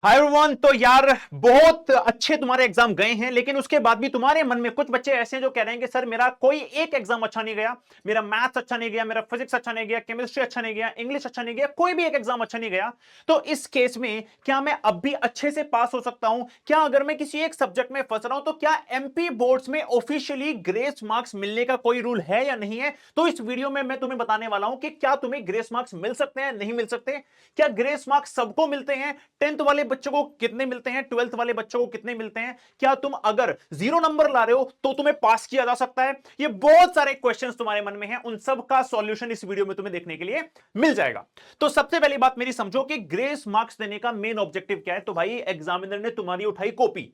Hi everyone. तो यार बहुत अच्छे तुम्हारे एग्जाम गए हैं, लेकिन उसके बाद भी तुम्हारे मन में कुछ बच्चे ऐसे हैं जो कह रहे हैं कि सर मेरा कोई एक एग्जाम अच्छा नहीं गया, मेरा मैथ्स अच्छा नहीं गया, मेरा फिजिक्स अच्छा नहीं गया, केमिस्ट्री अच्छा नहीं गया, इंग्लिश अच्छा नहीं गया, कोई भी एक एग्जाम अच्छा नहीं गया। तो इस केस में क्या मैं अब भी अच्छे से पास हो सकता हूं? क्या अगर मैं किसी एक सब्जेक्ट में फंस रहा हूं तो क्या एमपी बोर्ड्स में ऑफिशियली ग्रेस मार्क्स मिलने का कोई रूल है या नहीं है? तो इस वीडियो में मैं तुम्हें बताने वाला हूं कि क्या तुम्हें ग्रेस मार्क्स मिल सकते हैं, नहीं मिल सकते। क्या ग्रेस मार्क्स सबको मिलते हैं? टेंथ वाले बच्चों को कितने मिलते हैं, ट्वेल्थ वाले बच्चों को कितने मिलते हैं? क्या तुम अगर 0 नंबर ला रहे हो तो तुम्हें पास किया जा सकता है? ये बहुत सारे क्वेश्चंस तुम्हारे मन में हैं, उन सब का सॉल्यूशन इस वीडियो में तुम्हें देखने के लिए मिल जाएगा। तो सबसे पहली बात मेरी समझो कि ग्रेस मार्क्स देने का मेन ऑब्जेक्टिव क्या है। तो भाई एग्जामिनर ने तुम्हारी उठाई कॉपी,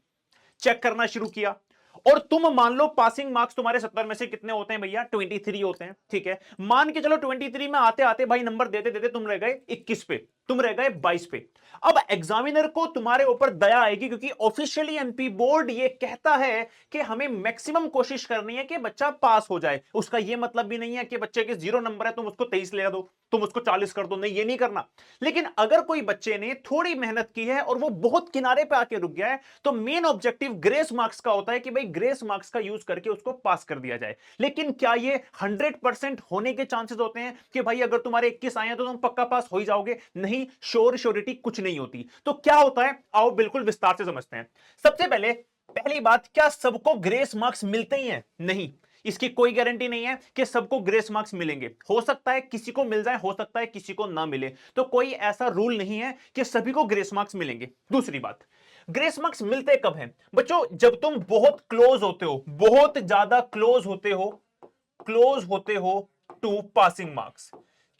चेक करना शुरू किया, और तुम मान लो पासिंग मार्क्स तुम्हारे 70 में से कितने होते हैं भैया? 23 होते हैं। ठीक है, मान के चलो 23 में आते आते भाई नंबर देते देते तुम रह गए 21 पे, तुम रह गए 22 पे। अब एग्जामिनर को तुम्हारे ऊपर दया आएगी, क्योंकि ऑफिशियली एमपी बोर्ड ये कहता है कि हमें मैक्सिमम कोशिश करनी है कि बच्चा पास हो जाए। उसका ये मतलब भी नहीं है कि बच्चे के 0 नंबर है तुम उसको 23 ले दो, तुम उसको 40 कर दो, नहीं ये नहीं करना। लेकिन अगर कोई बच्चे ने थोड़ी मेहनत की है और वो बहुत किनारे पे आके रुक गया है, तो मेन ऑब्जेक्टिव ग्रेस मार्क्स का होता है कि भाई ग्रेस मार्क्स का यूज करके उसको पास कर दिया जाए। लेकिन क्या ये 100% होने के चांसेस होते हैं कि भाई अगर तुम्हारे 21 आए हैं तो तुम पक्का पास हो ही जाओगे? नहीं, श्योरिटी कुछ नहीं होती। तो क्या होता है, आओ बिल्कुल विस्तार से समझते हैं। सबसे पहले पहली बात, क्या सबको ग्रेस मार्क्स मिलते ही हैं? नहीं, इसकी कोई गारंटी नहीं है कि सबको ग्रेस मार्क्स मिलेंगे। हो सकता है किसी को मिल जाए, हो सकता है किसी को ना मिले। तो कोई ऐसा रूल नहीं है कि सभी को ग्रेस मार्क्स मिलेंगे। दूसरी बात, ग्रेस मार्क्स मिलते कब हैं बच्चों? जब तुम बहुत क्लोज होते हो, बहुत ज्यादा क्लोज होते हो, क्लोज होते हो टू पासिंग मार्क्स।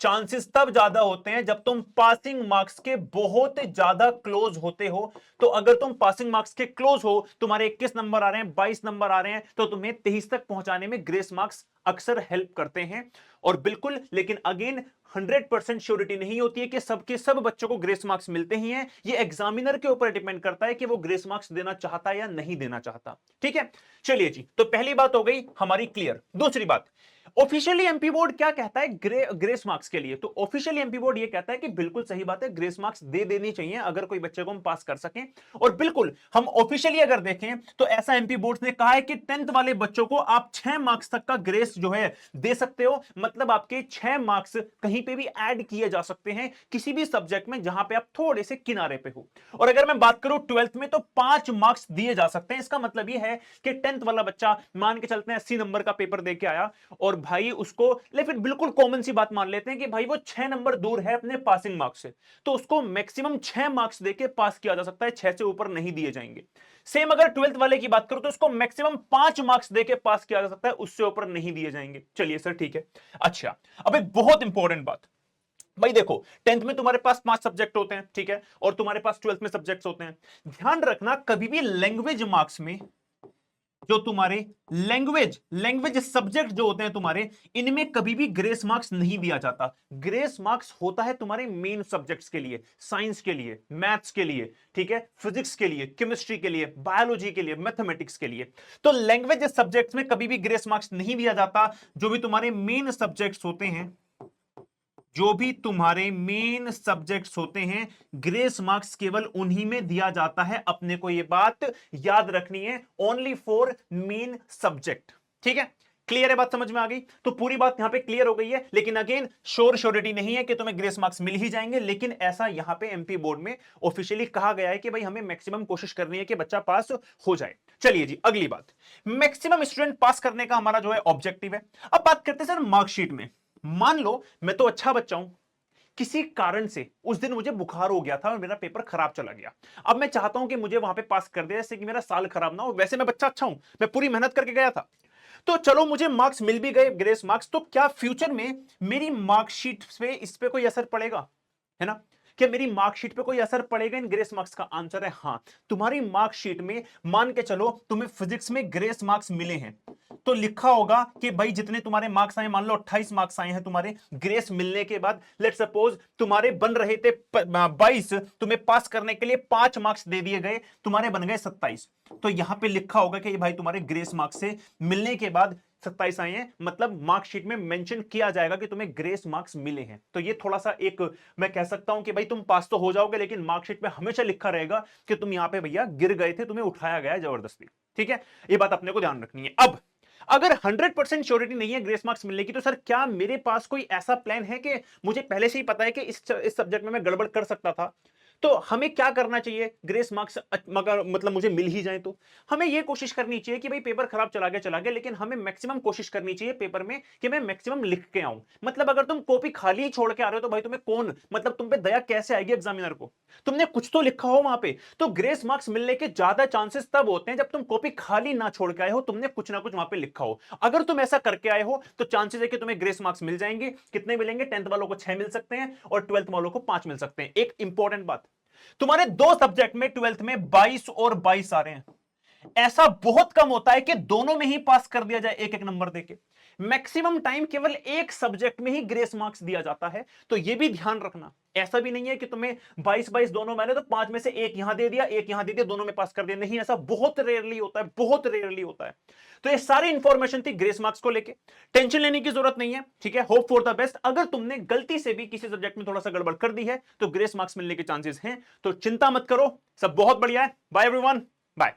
चांसेस तब ज्यादा होते हैं जब तुम पासिंग मार्क्स के बहुत ज्यादा क्लोज होते हो। तो अगर तुम पासिंग मार्क्स के क्लोज हो, तुम्हारे 21 नंबर आ रहे हैं, 22 नंबर आ रहे हैं, तो तुम्हें 23 तक पहुंचाने में ग्रेस मार्क्स अक्सर हेल्प करते हैं। और बिल्कुल, लेकिन अगेन 100% श्योरिटी नहीं होती है कि सबके सब बच्चों को ग्रेस मार्क्स मिलते ही हैं। ये एग्जामिनर के ऊपर डिपेंड करता है कि वो ग्रेस मार्क्स देना चाहता है या नहीं देना चाहता। ठीक है, चलिए जी, तो पहली बात हो गई हमारी क्लियर। दूसरी बात, ऑफिशियली एमपी बोर्ड क्या कहता है ग्रेस मार्क्स के लिए? तो ऑफिशियली एमपी बोर्ड ये कहता है कि बिल्कुल सही बात है, ग्रेस मार्क्स दे देनी चाहिए अगर कोई बच्चे को हम पास कर सकें। और बिल्कुल हम ऑफिशियली अगर देखें तो ऐसा एमपी बोर्ड ने कहा है कि 10th वाले बच्चों को आप 6 मार्क्स तक का ग्रेस जो है दे सकते हो। मतलब आपके 6 मार्क्स कहीं पे भी ऐड किए जा सकते हैं किसी भी सब्जेक्ट में जहां पे आप थोड़े से किनारे पे हो। और अगर मैं बात करूं 12th में, तो 5 मार्क्स दिए जा सकते हैं। इसका मतलब यह है कि 10th वाला बच्चा मान के चलते हैं 80 नंबर का पेपर दे के आया, और भाई उसको, लेकिन बिल्कुल कॉमन सी बात मान लेते हैं कि भाई वो 6 नंबर दूर है अपने पासिंग मार्क्स से, तो उसको मैक्सिमम 6 मार्क्स देके पास किया जा सकता है, 6 से ऊपर नहीं दिए जाएंगे। सेम अगर 12th वाले की बात करूं तो उसको मैक्सिमम 5 मार्क्स देके पास किया जा सकता है, उससे ऊपर नहीं दिए जाएंगे। चलिए सर ठीक है। अच्छा, अब एक बहुत इंपॉर्टेंट बात, भाई देखो 10th में तुम्हारे पास 5 सब्जेक्ट होते हैं, ठीक है, और तुम्हारे पास 12th में सब्जेक्ट्स होते हैं। ध्यान रखना, कभी भी लैंग्वेज मार्क्स में जो तुम्हारे लैंग्वेज लैंग्वेज सब्जेक्ट जो होते हैं तुम्हारे, इनमें कभी भी ग्रेस मार्क्स नहीं दिया जाता। ग्रेस मार्क्स होता है तुम्हारे मेन सब्जेक्ट्स के लिए, साइंस के लिए, मैथ्स के लिए, ठीक है, फिजिक्स के लिए, केमिस्ट्री के लिए, बायोलॉजी के लिए, मैथमेटिक्स के लिए। तो लैंग्वेज सब्जेक्ट्स में कभी भी ग्रेस मार्क्स नहीं दिया जाता। जो भी तुम्हारे मेन सब्जेक्ट्स होते हैं, जो भी तुम्हारे मेन सब्जेक्ट्स होते हैं, ग्रेस मार्क्स केवल उन्हीं में दिया जाता है। अपने को यह बात याद रखनी है, ओनली फॉर मेन सब्जेक्ट। ठीक है, क्लियर है? बात समझ में आ गई? तो पूरी बात यहां पे क्लियर हो गई है। लेकिन अगेन श्योरिटी नहीं है कि तुम्हें ग्रेस मार्क्स मिल ही जाएंगे, लेकिन ऐसा यहां पे एमपी बोर्ड में ऑफिशियली कहा गया है कि भाई हमें मैक्सिमम कोशिश करनी है कि बच्चा पास हो जाए। चलिए जी, अगली बात, मैक्सिमम स्टूडेंट पास करने का हमारा जो है ऑब्जेक्टिव है। अब बात करते हैं सर मार्कशीट में। मान लो मैं तो अच्छा बच्चा हूं, किसी कारण से उस दिन मुझे बुखार हो गया था और मेरा पेपर खराब चला गया। अब मैं चाहता हूं कि मुझे वहां पे पास कर दे, जैसे कि मेरा साल खराब ना हो। वैसे मैं बच्चा अच्छा हूं, मैं पूरी मेहनत करके गया था, तो चलो मुझे मार्क्स मिल भी गए, ग्रेस मार्क्स। तो क्या फ्यूचर में मेरी मार्कशीट पे इस पे कोई असर पड़ेगा? है ना, क्या मेरी मार्कशीट पे कोई असर पड़ेगा इन ग्रेस मार्क्स का? आंसर है हाँ। तुम्हारी मार्कशीट में मान के चलो तुम्हें फिजिक्स में ग्रेस मार्क्स मिले हैं, तो लिखा होगा कि भाई जितने तुम्हारे मार्क्स आए, मान लो 28 मार्क्स आए हैं तुम्हारे ग्रेस मिलने के बाद, लेट सपोज तुम्हारे बन रहे थे 22, तुम्हें पास करने के लिए 5 मार्क्स दे दिए गए, तुम्हारे बन गए 27। तो यहां पे लिखा होगा कि भाई तुम्हारे ग्रेस मार्क्स से मिलने के बाद 27 आए हैं, मतलब मार्कशीट में मेंशन किया जाएगा कि तुम्हें ग्रेस मार्क्स मिले हैं। तो ये थोड़ा सा एक मैं कह सकता हूं कि भाई तुम पास तो हो जाओगे, लेकिन मार्कशीट में हमेशा लिखा रहेगा कि तुम यहां पे भैया गिर गए थे, तुम्हें उठाया गया है जबरदस्ती। ठीक है, ये बात अपने को ध्यान रखनी है। अब अगर 100% श्योरिटी नहीं है ग्रेस मार्क्स मिलने की, तो सर क्या मेरे पास कोई ऐसा प्लान है कि मुझे पहले से ही पता है कि इस सब्जेक्ट में मैं गड़बड़ कर सकता था, तो हमें क्या करना चाहिए ग्रेस मार्क्स मगर मतलब मुझे मिल ही जाए तो हमें यह कोशिश करनी चाहिए कि भाई पेपर खराब चला गया, लेकिन हमें मैक्सिमम कोशिश करनी चाहिए पेपर में कि मैं मैक्सिमम लिख के आऊं। मतलब अगर तुम कॉपी खाली ही छोड़ के आ रहे हो तो भाई तुम्हें कौन, मतलब तुम पे दया कैसे आएगी एग्जामिनर को? तुमने कुछ तो लिखा हो वहां पे। तो ग्रेस मार्क्स मिलने के ज्यादा चांसेस तब होते हैं जब तुम कॉपी खाली ना छोड़ के आए हो, तुमने कुछ ना कुछ वहां पे लिखा हो। अगर तुम ऐसा करके आए हो तो चांसेस है कि तुम्हें ग्रेस मार्क्स मिल जाएंगे। कितने मिलेंगे? 10th वालों को 6 मिल सकते हैं और 12th वालों को 5 मिल सकते हैं। एक इंपॉर्टेंट बात, तुम्हारे दो सब्जेक्ट में 12th में 22 और 22 आ रहे हैं। ऐसा बहुत कम होता है कि दोनों में ही पास कर दिया जाए एक एक नंबर देके। मैक्सिमम टाइम केवल एक सब्जेक्ट में ही ग्रेस मार्क्स दिया जाता है, तो यह भी ध्यान रखना। ऐसा भी नहीं है कि तुम्हें 22-22 दोनों में तो 5 में से एक यहां दे दिया, एक यहां दे दिया, दोनों में पास कर दिया। नहीं, ऐसा बहुत रेयरली होता है, बहुत रेयरली होता है। तो ये सारी इंफॉर्मेशन थी ग्रेस मार्क्स को लेके, टेंशन लेने की जरूरत नहीं है। ठीक है, होप फॉर द बेस्ट। अगर तुमने गलती से भी किसी सब्जेक्ट में थोड़ा सा गड़बड़ कर दी है तो ग्रेस मार्क्स मिलने के चांसेस हैं, तो चिंता मत करो, सब बहुत बढ़िया है। Bye everyone, bye.